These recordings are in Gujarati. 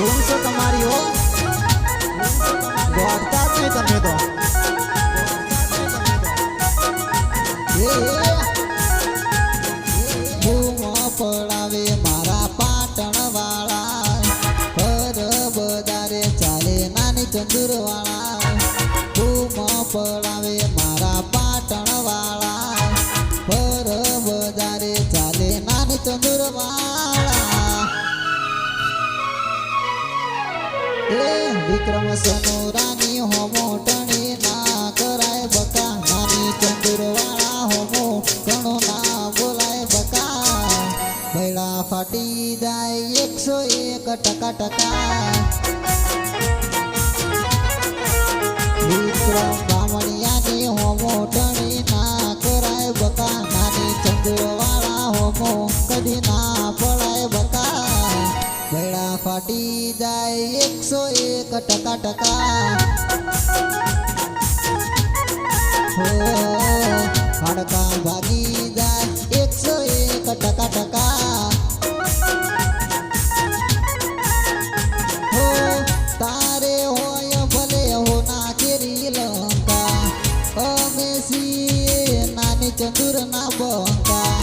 ભૂલ છો તમારી હો દોડતા જ નહીં તમે તો પડાવે મારા પાટણ વાળા પર બધારે ચાલે નાની ચંદુર વાળા પડાવે મારા પાટણ વાળા પર બધારે ચાલે નાની ચંદુર વાળા વિક્રમ સનોરાની હોમો ટણી ના કરાય બકા નાની ચંદુર વાળા હોમો ઘણો ના બોલાય બકા ભૈડા ફાટી જાય 101% વિક્રમ બામણિયાની હોમો ટણી ના કરાય બકા નાની ચંદુર વાળા હોમો કદી ના પડાય બકા ભૈડા ફાટી જાય 101% હાડકા ભાગી જાય 101% તારે હોય ભલે હો ના કેરી લંકા અમે છીએ નાની ચંદુર ના બંકા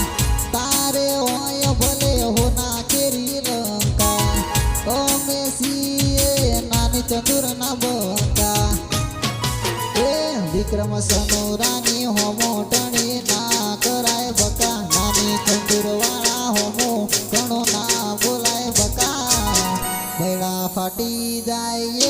તારે હોય ભલે હો ના કેરી લંકા અમે છીએ નાની ચંદુર ના બંકા વિક્રમ સનોરાની હોમો ટણી ના કરાય બકા નાની ચંદુર વાળા હોમો ઘણો ના બોલાય બકા ભૈડા ફાટી જાય 101%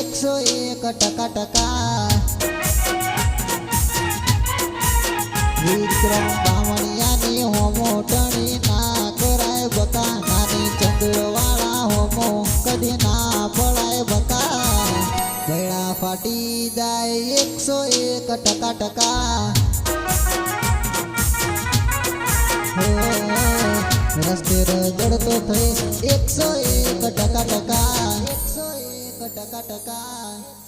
વિક્રમ બામણિયાની હોમો ટણી ના કરાય બકા નાની ચંદુર વાળા હોમો કદી ના પડાય બકા ભૈડા ફાટી જાય 101% રસ્તે રજડતો થઈ 101%